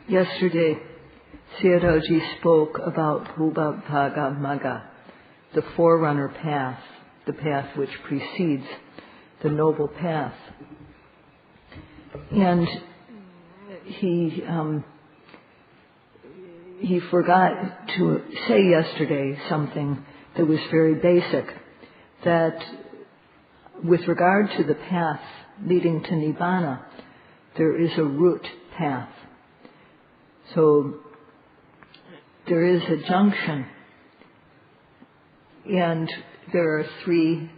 Yesterday, Sayadaw spoke about Bhubhavaga Magga, the forerunner path, the path which precedes the noble path. And he forgot to say yesterday something that was very basic, that with regard to the path leading to Nibbana, there is a root path. So there is a junction, and there are three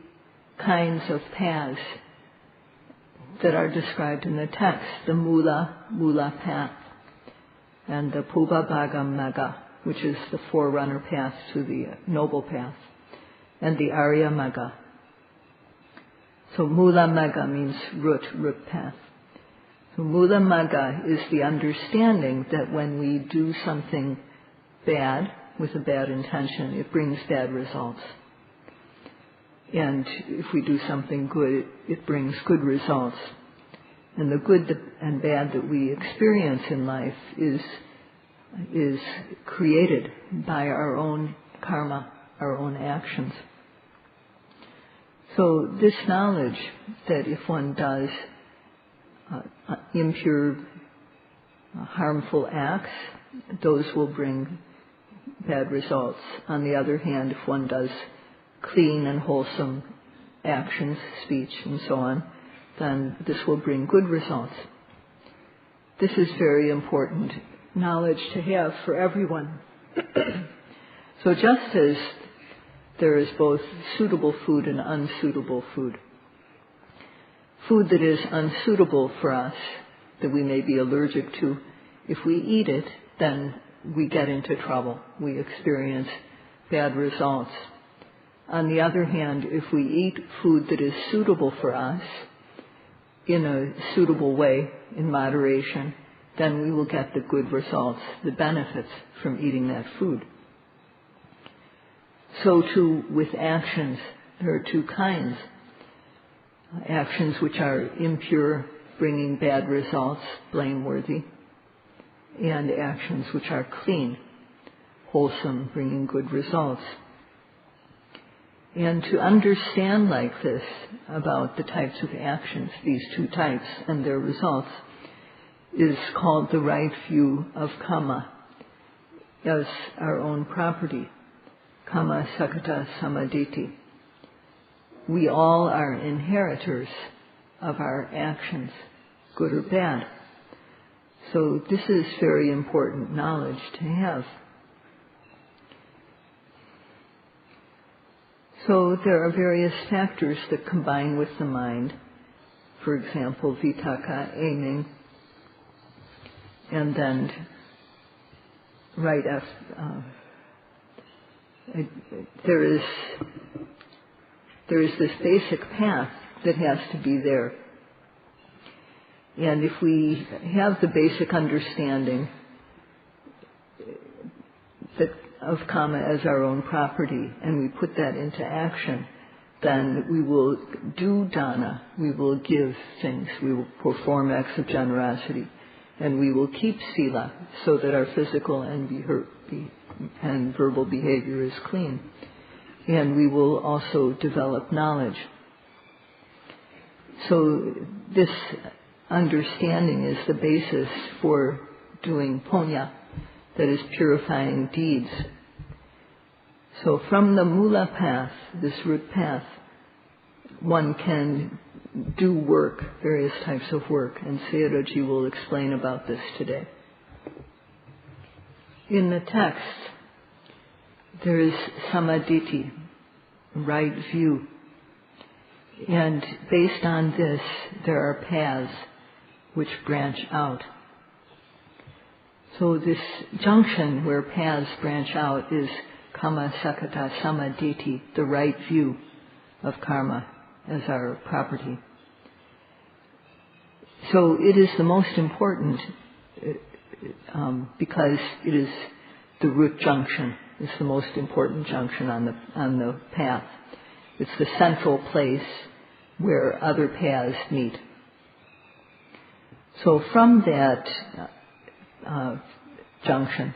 kinds of paths that are described in the text: the Mula path, and the Bhubhavaga Magga, which is the forerunner path to the noble path, and the Ariya Magga. So Mula Magga means root path. So Mula Magga is the understanding that when we do something bad with a bad intention, it brings bad results. And if we do something good, it brings good results. And the good and bad that we experience in life is created by our own karma, our own actions. So this knowledge that if one does impure, harmful acts, those will bring bad results. On the other hand, if one does clean and wholesome actions, speech, and so on, then this will bring good results. This is very important knowledge to have for everyone. So just as there is both suitable food and unsuitable food, food that is unsuitable for us, that we may be allergic to, if we eat it, then we get into trouble. We experience bad results. On the other hand, if we eat food that is suitable for us in a suitable way, in moderation, then we will get the good results, the benefits from eating that food. So too with actions, there are two kinds. Actions which are impure, bringing bad results, blameworthy, and actions which are clean, wholesome, bringing good results. And to understand like this about the types of actions, these two types and their results, is called the right view of karma as our own property. Karma sakata samaditi. We all are inheritors of our actions, good or bad. So this is very important knowledge to have. So there are various factors that combine with the mind. For example, vitakka, aiming, and then right after, there is this basic path that has to be there. And if we have the basic understanding that of karma as our own property, and we put that into action, then we will do dana, we will give things, we will perform acts of generosity, and we will keep sila so that our physical and verbal behavior is clean. And we will also develop knowledge. So this understanding is the basis for doing punya, that is purifying deeds. So from the mula path, this root path, one can do work, various types of work, and Sayadaw will explain about this today. In the text, there is samaditi, right view. And based on this, there are paths which branch out. So this junction where paths branch out is karma sakata samaditi, the right view of karma as our property. So it is the most important because it is the root junction. It's the most important junction on the path. It's the central place where other paths meet. So from that junction,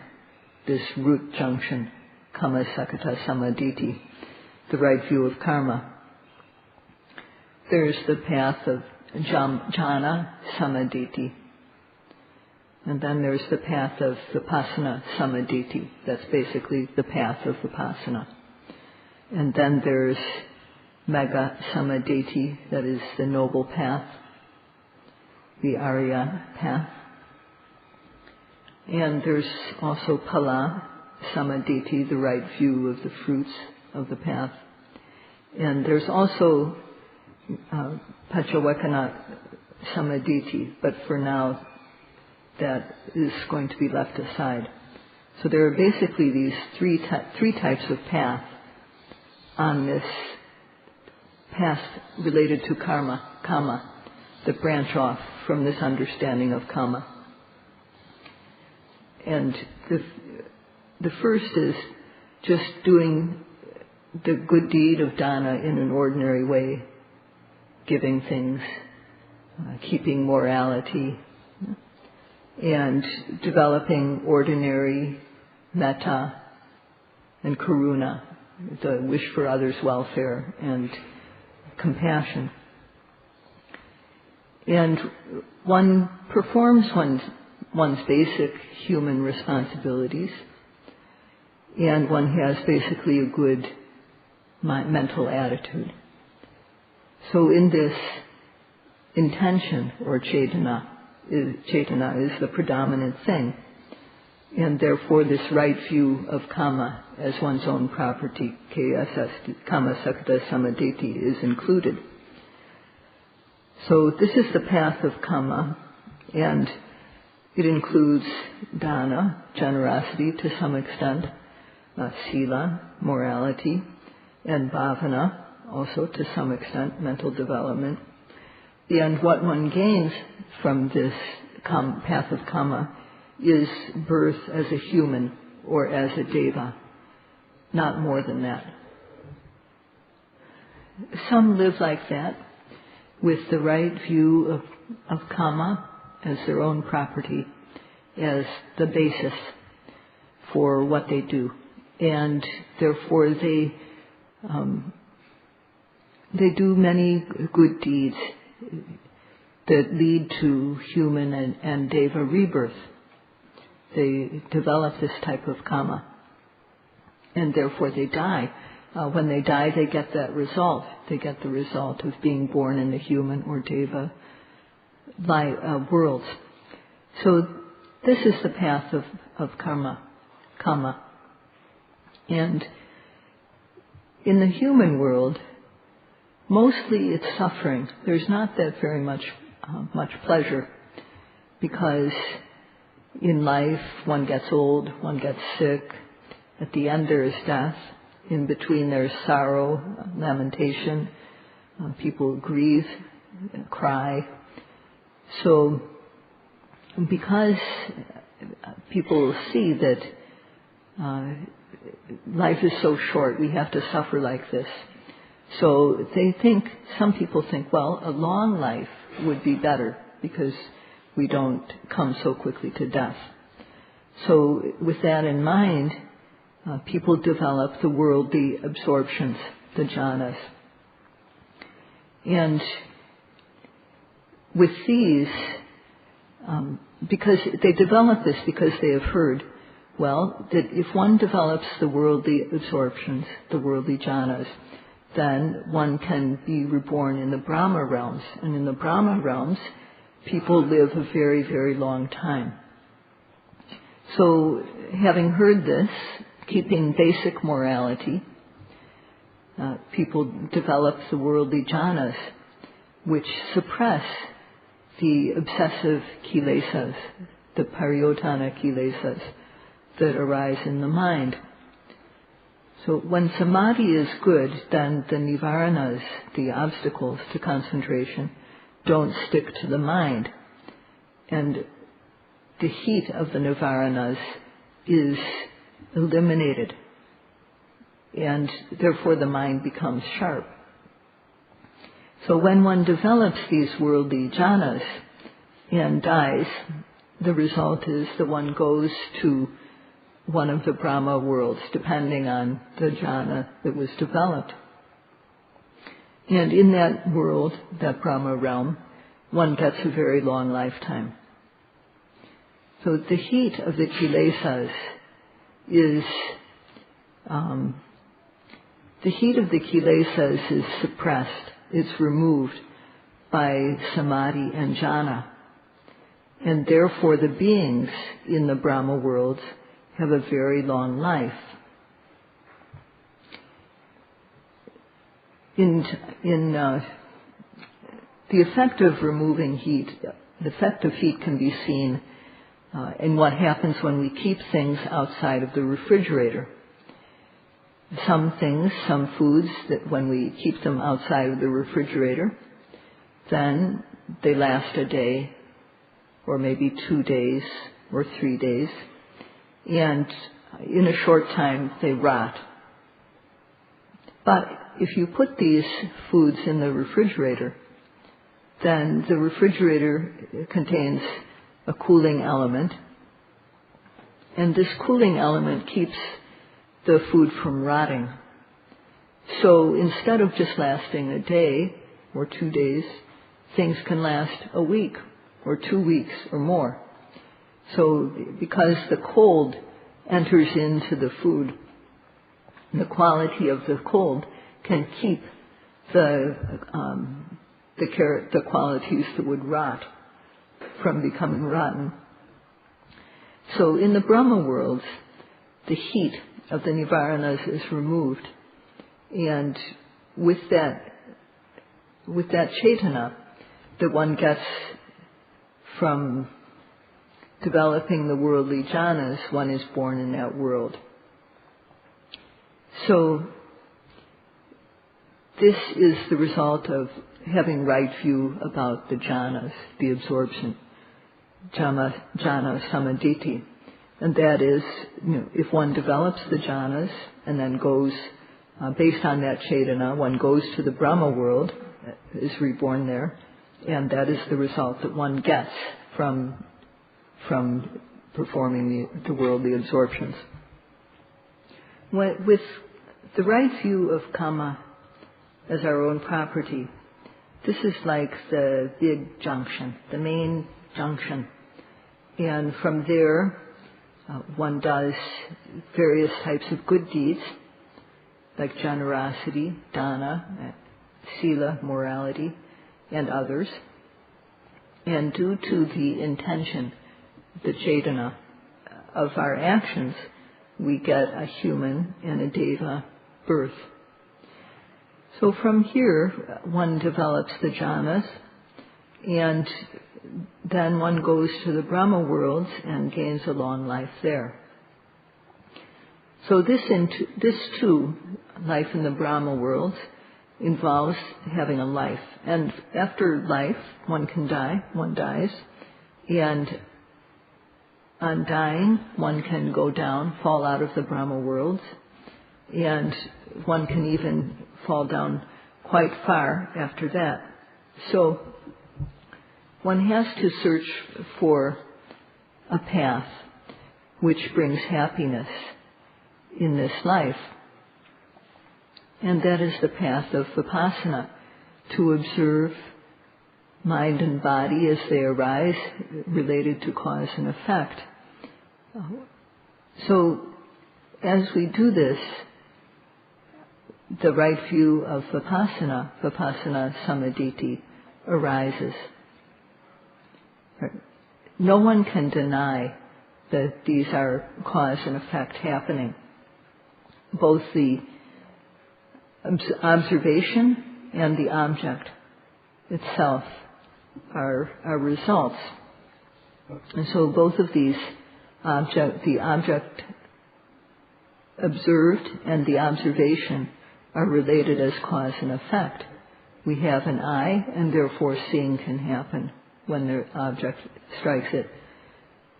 this root junction, kama sakata samaditi, the right view of karma. There's the path of jhana samaditi. And then there's the path of Vipassana samaditi. That's basically the path of Vipassana. And then there's Magga samaditi, that is the noble path, the Ariya path. And there's also Phala samaditi, the right view of the fruits of the path. And there's also Paccavekkhana samaditi, but for now that is going to be left aside. So there are basically these three types of path on this path related to kama, that branch off from this understanding of kama. And the first is just doing the good deed of dana in an ordinary way, giving things, keeping morality, and developing ordinary metta and karuna, the wish for others' welfare and compassion. And one performs one's basic human responsibilities, and one has basically a good mental attitude. So in this intention, or cetana is the predominant thing, and therefore this right view of kama as one's own property, kama sakata samaditi, is included. So this is the path of kama, and it includes dana, generosity to some extent, sila, morality, and bhavana, also to some extent, mental development. And what one gains from this path of kama is birth as a human or as a deva, not more than that. Some live like that, with the right view of kama as their own property, as the basis for what they do. And therefore they do many good deeds that lead to human and deva rebirth. They develop this type of kama, and therefore they die. When they die, they get that result. They get the result of being born in the human or deva worlds. So this is the path of kama. And in the human world, mostly it's suffering. There's not that very much pleasure, because in life one gets old, one gets sick. At the end there is death. In between there's sorrow, lamentation. People grieve, cry. So because people see that life is so short, we have to suffer like this. So some people think, well, a long life would be better because we don't come so quickly to death. So with that in mind, people develop the worldly absorptions, the jhanas. And with these, because they develop this because they have heard, well, that if one develops the worldly absorptions, the worldly jhanas, then one can be reborn in the Brahma realms. And in the Brahma realms, people live a very, very long time. So having heard this, keeping basic morality, people develop the worldly jhanas, which suppress the obsessive kilesas, the pariyotana kilesas that arise in the mind. So when samadhi is good, then the nivaranas, the obstacles to concentration, don't stick to the mind. And the heat of the nivaranas is eliminated. And therefore the mind becomes sharp. So when one develops these worldly jhanas and dies, the result is that one goes to one of the Brahma worlds, depending on the jhana that was developed. And in that world, that Brahma realm, one gets a very long lifetime. So the heat of the kilesas is suppressed. It's removed by samadhi and jhana. And therefore the beings in the Brahma worlds have a very long life. The effect of removing heat, the effect of heat can be seen in what happens when we keep things outside of the refrigerator. Some things, some foods, that when we keep them outside of the refrigerator, then they last a day, or maybe 2 days, or 3 days, and in a short time they rot. But if you put these foods in the refrigerator, then the refrigerator contains a cooling element, and this cooling element keeps the food from rotting. So instead of just lasting a day or 2 days, things can last a week or 2 weeks or more. So because the cold enters into the food, the quality of the cold can keep the qualities that would rot from becoming rotten. So in the Brahma worlds, the heat of the nivaranas is removed, and with that cetana that one gets from developing the worldly jhanas, one is born in that world. So this is the result of having right view about the jhanas, the absorption, jhana samaditi. And that is, if one develops the jhanas and then goes, based on that cetana, one goes to the Brahma world, is reborn there, and that is the result that one gets from performing the worldly absorptions. With the right view of kama as our own property, this is like the big junction, the main junction. And from there, one does various types of good deeds, like generosity, dana, sila, morality, and others. And due to the intention, the cetana of our actions, we get a human and a deva birth. So from here, one develops the jhanas, and then one goes to the Brahma worlds and gains a long life there. So this too, life in the Brahma worlds, involves having a life. And after life, one can die, one dies, and on dying, one can go down, fall out of the Brahma worlds, and one can even fall down quite far after that. So one has to search for a path which brings happiness in this life. And that is the path of Vipassana, to observe mind and body as they arise, related to cause and effect. So as we do this, the right view of Vipassana samaditi, arises. No one can deny that these are cause and effect happening. Both the observation and the object itself are results. And so both of these, the object observed and the observation, are related as cause and effect. We have an eye, and therefore seeing can happen when the object strikes it.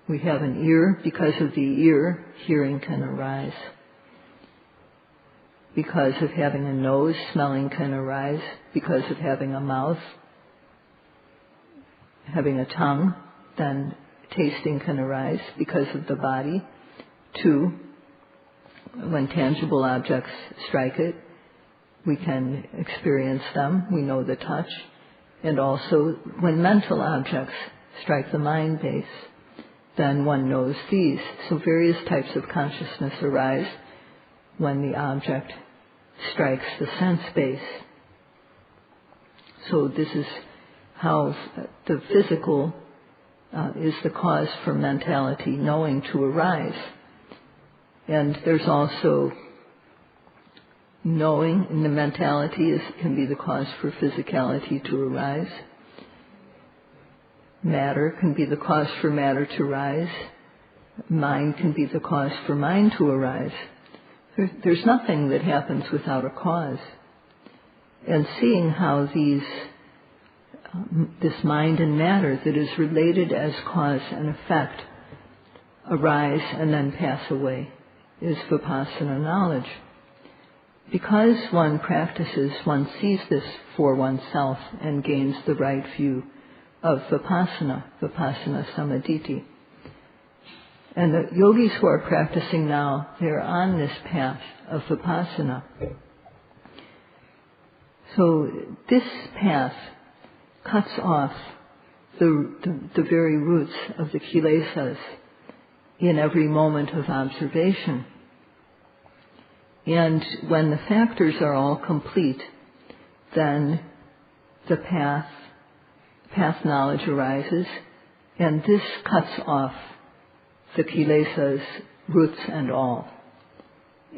We have an ear. Because of the ear, hearing can arise. Because of having a nose, smelling can arise. Because of having a mouth, having a tongue, then tasting can arise because of the body. 2, when tangible objects strike it, we can experience them. We know the touch. And also, when mental objects strike the mind base, then one knows these. So various types of consciousness arise when the object strikes the sense base. So this is how the physical is the cause for mentality knowing to arise. And there's also knowing in the mentality can be the cause for physicality to arise. Matter can be the cause for matter to rise. Mind can be the cause for mind to arise. There's nothing that happens without a cause. And seeing how this mind and matter that is related as cause and effect arise and then pass away is Vipassana knowledge. Because one practices, one sees this for oneself and gains the right view of Vipassana Samaditi. And the yogis who are practicing now, they're on this path of Vipassana. So this path cuts off the very roots of the kilesas in every moment of observation. And when the factors are all complete, then the path knowledge arises, and this cuts off the kilesas, roots and all.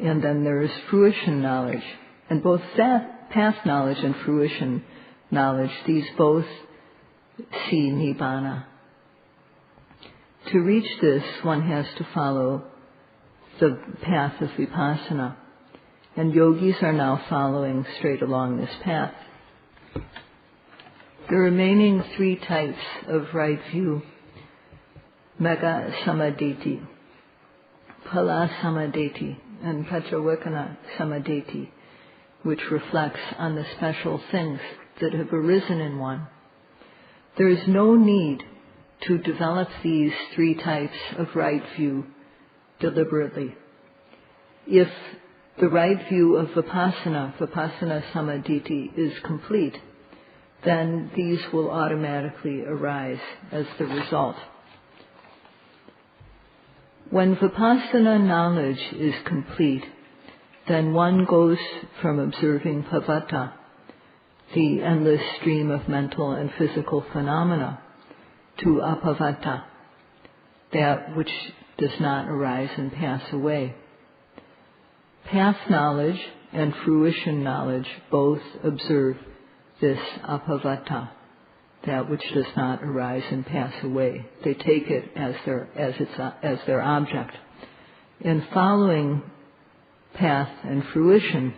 And then there is fruition knowledge. And both that path knowledge and fruition knowledge, these both see Nibbana. To reach this, one has to follow the path of Vipassana. And yogis are now following straight along this path. The remaining 3 types of right view, Mega Samaditi, Phala Samaditi, and Paccavekkhana Samaditi, which reflects on the special things that have arisen in one. There is no need to develop these 3 types of right view deliberately. If the right view of Vipassana Samaditi, is complete, then these will automatically arise as the result. When Vipassana knowledge is complete, then one goes from observing pavata, the endless stream of mental and physical phenomena, to apavata, that which does not arise and pass away. Path knowledge and fruition knowledge both observe this apavata, that which does not arise and pass away. They take it as their object. In following path and fruition,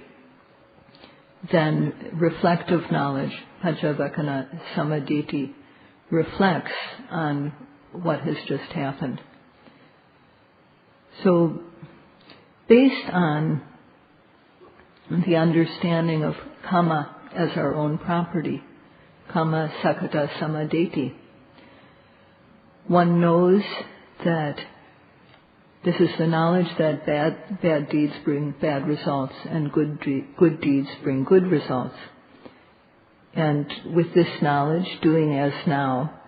then reflective knowledge, Paccavekkhana Samaditi, reflects on what has just happened. So, based on the understanding of kamma as our own property, kamma sakata samaditi, one knows that this is the knowledge that bad deeds bring bad results and good deeds bring good results. And with this knowledge, doing as now,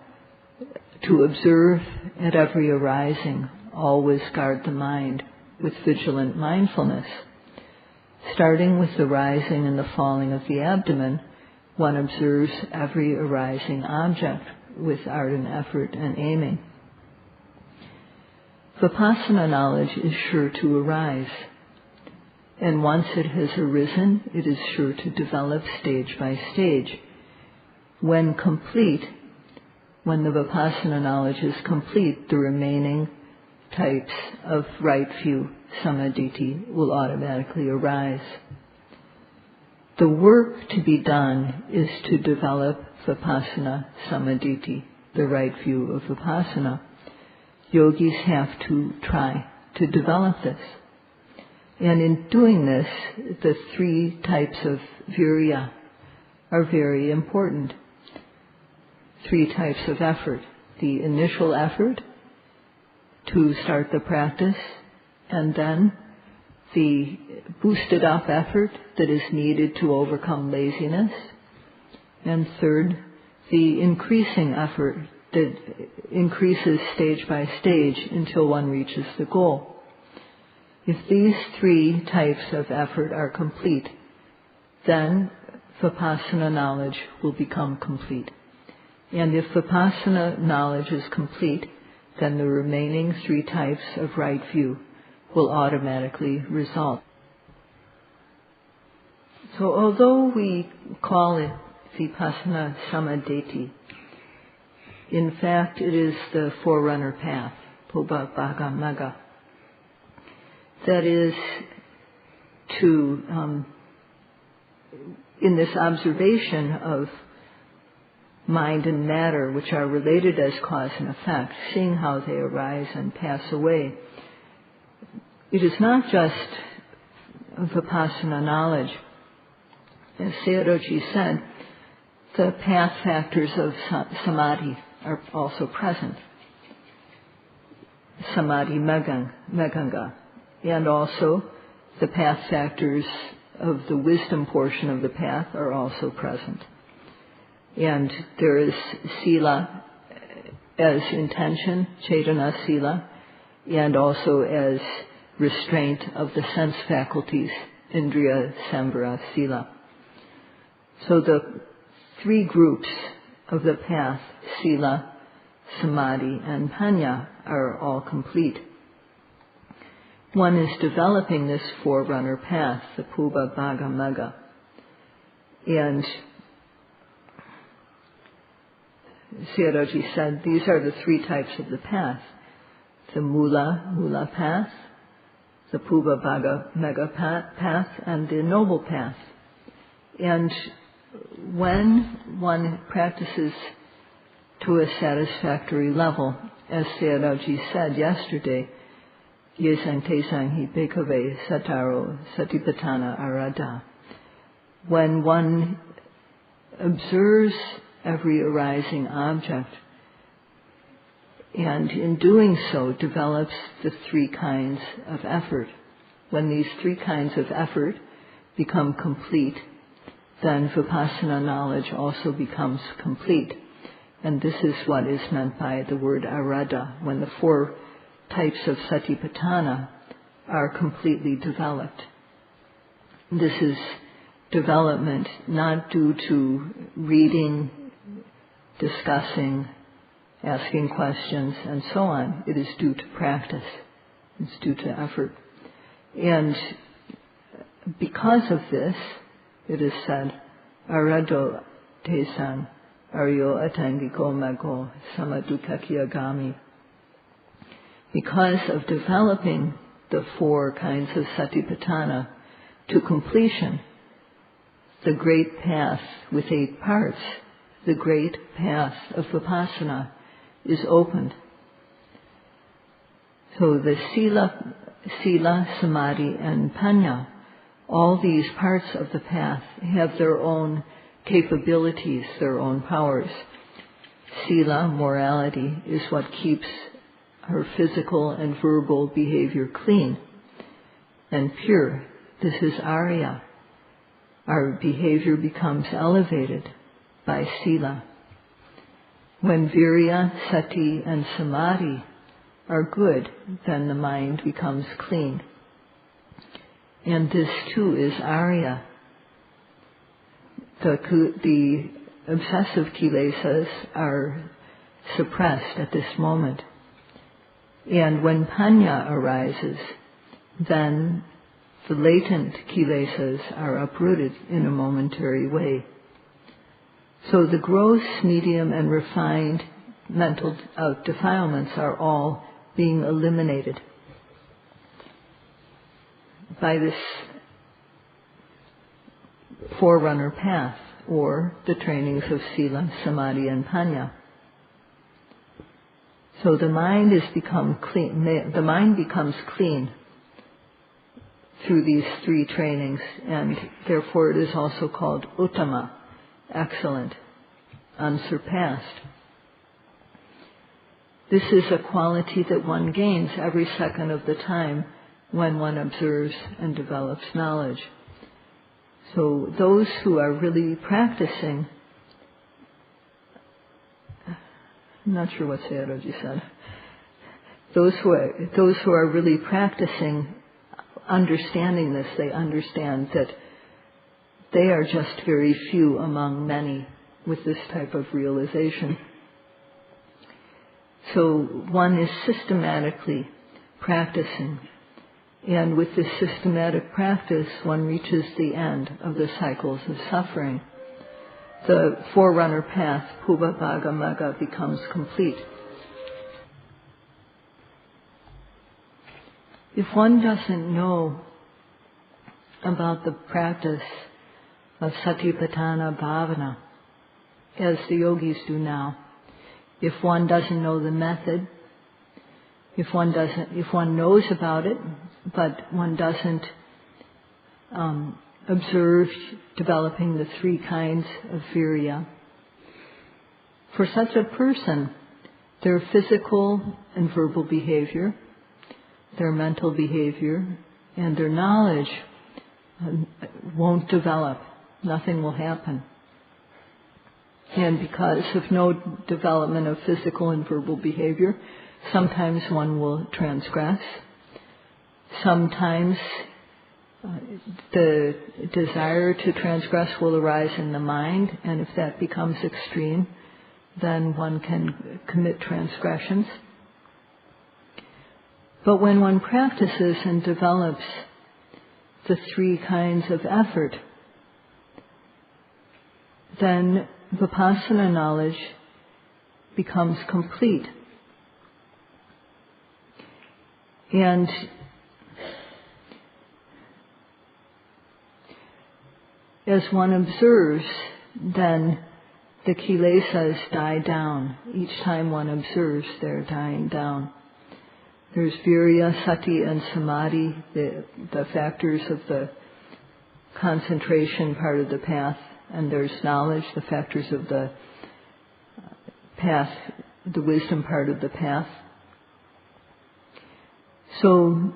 to observe at every arising, always guard the mind with vigilant mindfulness. Starting with the rising and the falling of the abdomen, one observes every arising object with ardent effort and aiming. Vipassana knowledge is sure to arise, and once it has arisen, it is sure to develop stage by stage. When complete, when the Vipassana knowledge is complete, the remaining types of right view, samaditi, will automatically arise. The work to be done is to develop Vipassana samaditi, the right view of Vipassana. Yogis have to try to develop this. And in doing this, the 3 types of virya are very important. 3 types of effort. The initial effort to start the practice, and then the boosted up effort that is needed to overcome laziness, and third, the increasing effort that increases stage by stage until one reaches the goal. If these three types of effort are complete, then Vipassana knowledge will become complete. And if Vipassana knowledge is complete, then the remaining three types of right view will automatically result. So although we call it Vipassana Samadhi, in fact it is the forerunner path, Pubbha Bhaga Magga. That is to, in this observation of mind and matter, which are related as cause and effect, seeing how they arise and pass away, it is not just Vipassana knowledge. As Sayadaw said, the path factors of samadhi are also present. Samadhi Meganga. And also the path factors of the wisdom portion of the path are also present. And there is sila as intention, cetana sila, and also as restraint of the sense faculties, indriya sambhara sila. So the three groups of the path, sila, samadhi, and panya, are all complete. One is developing this forerunner path, the Pubbha Bhaga Magga. And Sayadaw said these are the three types of the path: the mula path, the Pubbha Bhaga Magga path, and the noble path. And when one practices to a satisfactory level, as Sayadaw said yesterday, yesang tesang hi bhikkhave sataro satipatthana arada. When one observes every arising object, and in doing so develops the three kinds of effort. When these three kinds of effort become complete, then Vipassana knowledge also becomes complete. And this is what is meant by the word arada, when the four types of satipatthana are completely developed. This is development not due to reading, discussing, asking questions, and so on. It is due to practice. It's due to effort. And because of this, it is said, arado tesan aryo atangiko mago samadukakiyagami. Because of developing the four kinds of satipatthana to completion, the great path with 8 parts, the great path of Vipassana, is opened. So the sila, samadhi, and panya, all these parts of the path have their own capabilities, their own powers. Sila, morality, is what keeps her physical and verbal behavior clean and pure. This is Ariya. Our behavior becomes elevated by sila. When virya, sati, and samadhi are good, then the mind becomes clean. And this too is Ariya. The obsessive kilesas are suppressed at this moment. And when panya arises, then the latent kilesas are uprooted in a momentary way. So the gross, medium, and refined mental defilements are all being eliminated by this forerunner path, or the trainings of sila, samadhi, and panya. So the mind becomes clean through these three trainings, and therefore it is also called uttama, excellent, unsurpassed. This is a quality that one gains every second of the time when one observes and develops knowledge. So those who are really practicing, I'm not sure what Sayadaw just said. Those who are really practicing, understanding this, they understand that they are just very few among many with this type of realization. So one is systematically practicing, and with this systematic practice, one reaches the end of the cycles of suffering. The forerunner path, Pubba Bhaga Magga, becomes complete. If one doesn't know about the practice of Satipatthana Bhavana, as the yogis do now, if one doesn't know the method, if one knows about it, but one doesn't observe developing the three kinds of virya, for such a person, their physical and verbal behavior, their mental behavior, and their knowledge won't develop. Nothing will happen. And because of no development of physical and verbal behavior, sometimes one will transgress. Sometimes the desire to transgress will arise in the mind, and if that becomes extreme, then one can commit transgressions. But when one practices and develops the three kinds of effort, then Vipassana knowledge becomes complete. And as one observes, then the kilesas die down. Each time one observes, they're dying down. There's virya, sati, and samadhi, the factors of the concentration part of the path. And there's knowledge, the factors of the path, the wisdom part of the path. So,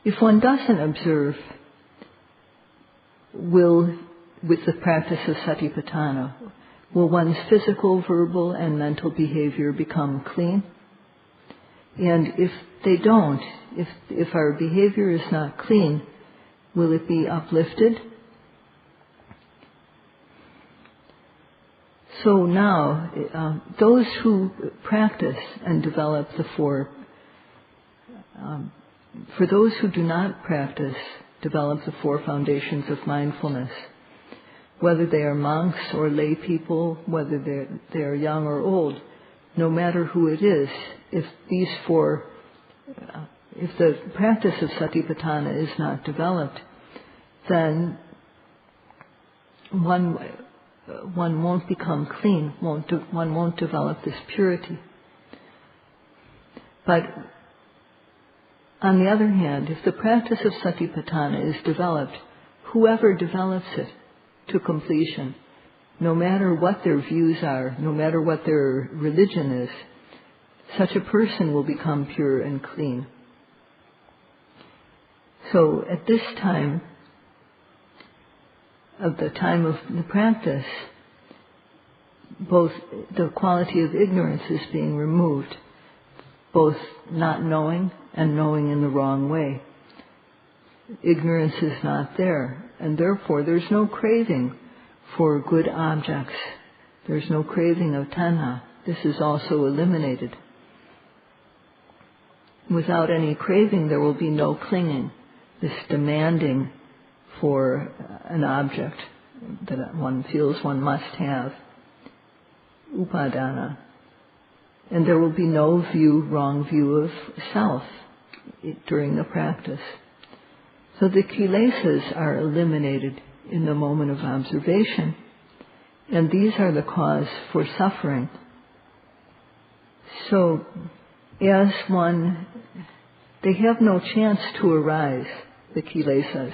if one doesn't observe, with the practice of Satipatthana, will one's physical, verbal, and mental behavior become clean? And if they don't, if our behavior is not clean, will it be uplifted? So now, those who practice and develop the four, for those who do not practice, develop the four foundations of mindfulness, whether they are monks or lay people, whether they are young or old, no matter who it is, if these four, if the practice of Satipatthana is not developed, then one won't become clean, one won't develop this purity. But on the other hand, if the practice of Satipatthana is developed, whoever develops it to completion, no matter what their views are, no matter what their religion is, such a person will become pure and clean. So at this time, of the time of the practice, both the quality of ignorance is being removed, both not knowing and knowing in the wrong way. Ignorance is not there, and therefore there's no craving for good objects. There's no craving of tanha. This is also eliminated. Without any craving, there will be no clinging, this demanding for an object that one feels one must have, upadana. And there will be no wrong view of self during the practice. So the kilesas are eliminated in the moment of observation, and these are the cause for suffering. So, they have no chance to arise, the kilesas,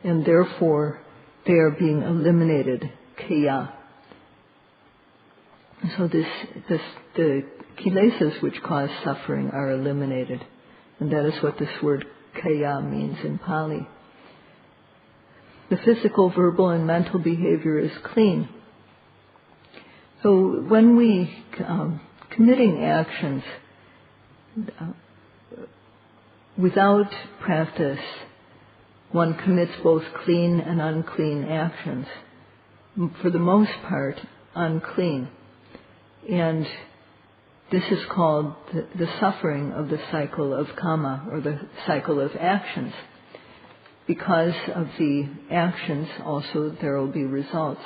and therefore they are being eliminated, kaya. So the kilesas which cause suffering are eliminated. And that is what this word kaya means in Pali. The physical, verbal, and mental behavior is clean. So when we committing actions without practice, one commits both clean and unclean actions. For the most part, unclean. And this is called the suffering of the cycle of kama, or the cycle of actions. Because of the actions, also there will be results.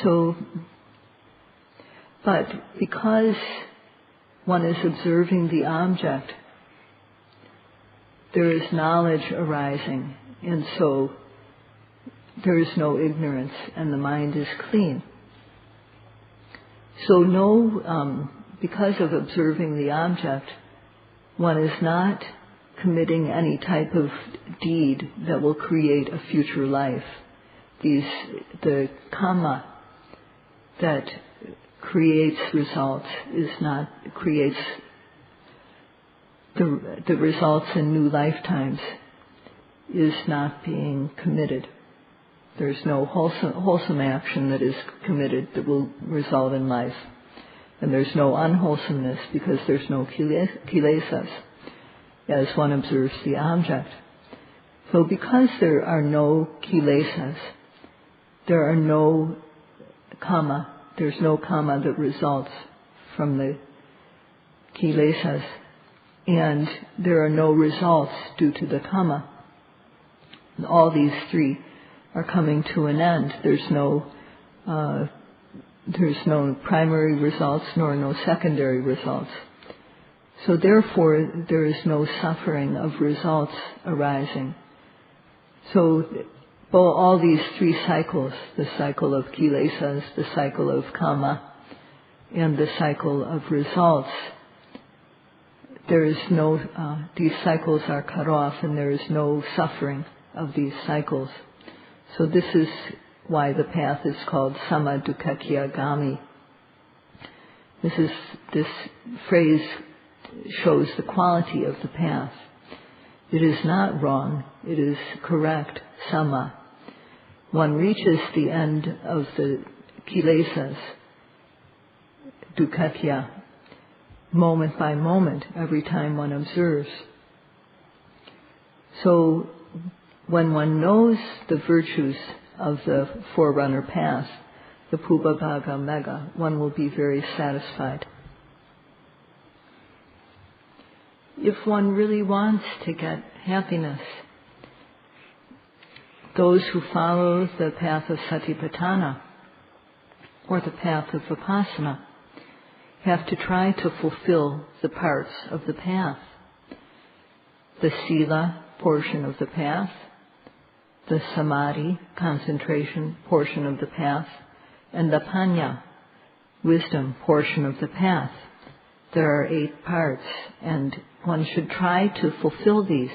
So, but because one is observing the object, there is knowledge arising, and so there is no ignorance, and the mind is clean. So because of observing the object, one is not committing any type of deed that will create a future life. The kama that creates results creates the results in new lifetimes is not being committed. There's no wholesome action that is committed that will result in life. And there's no unwholesomeness because there's no kilesas as one observes the object. So because there are no kilesas, there are no kama, there's no kama that results from the kilesas, and there are no results due to the kama. All these three are coming to an end. There's no primary results nor no secondary results. So therefore, there is no suffering of results arising. So all these three cycles, the cycle of kilesas, the cycle of kama, and the cycle of results, there is no, these cycles are cut off and there is no suffering of these cycles. So this is why the path is called Samadukakya Gami. This phrase shows the quality of the path. It is not wrong, it is correct, sama. One reaches the end of the kilesas, dukakya, moment by moment, every time one observes. So when one knows the virtues of the forerunner path, the Pubabhaga Mega, one will be very satisfied. If one really wants to get happiness, those who follow the path of Satipatthana or the path of Vipassana have to try to fulfill the parts of the path. The Sila portion of the path, the Samadhi, concentration portion of the path, and the Panya, wisdom portion of the path. There are 8 parts, and one should try to fulfill these.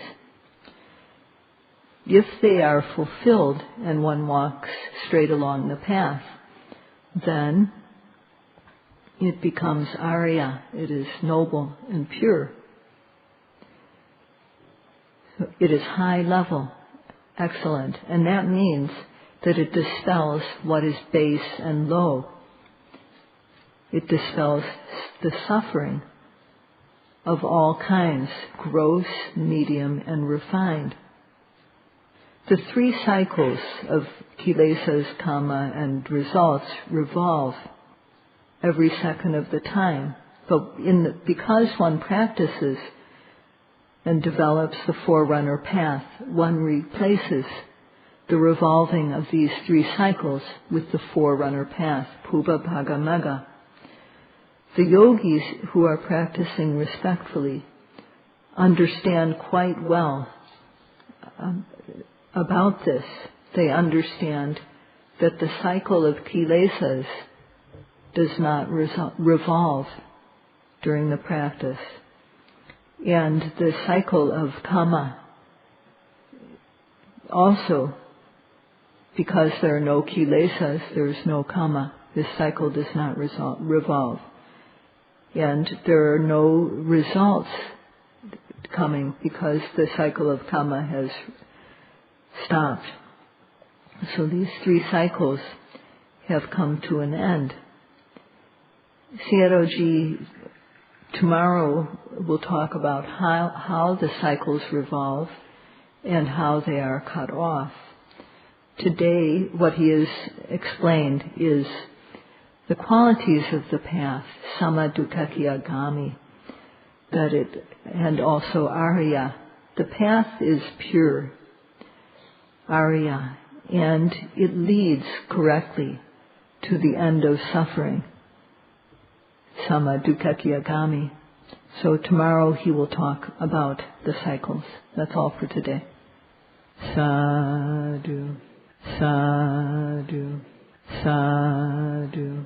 If they are fulfilled and one walks straight along the path, then it becomes Ariya. It is noble and pure. It is high level, excellent, and that means that it dispels what is base and low. It dispels the suffering of all kinds, gross, medium, and refined. The 3 cycles of kilesas, kama, and results revolve every second of the time. But because one practices and develops the forerunner path, one replaces the revolving of these 3 cycles with the forerunner path, Pubabhaga Mega. The yogis who are practicing respectfully understand quite well about this. They understand that the cycle of kilesas does not revolve during the practice. And the cycle of kama also because there are no kilesas, there is no kama. This cycle does not revolve. And there are no results coming because the cycle of kama has stopped. So these 3 cycles have come to an end. Sayadaw tomorrow will talk about how the cycles revolve and how they are cut off. Today, what he has explained is the qualities of the path, sama dukkhakyagami, and also Ariya. The path is pure, Ariya, and it leads correctly to the end of suffering, sama dukkhakyagami. So tomorrow he will talk about the cycles. That's all for today. Sadhu, sadhu, sadhu.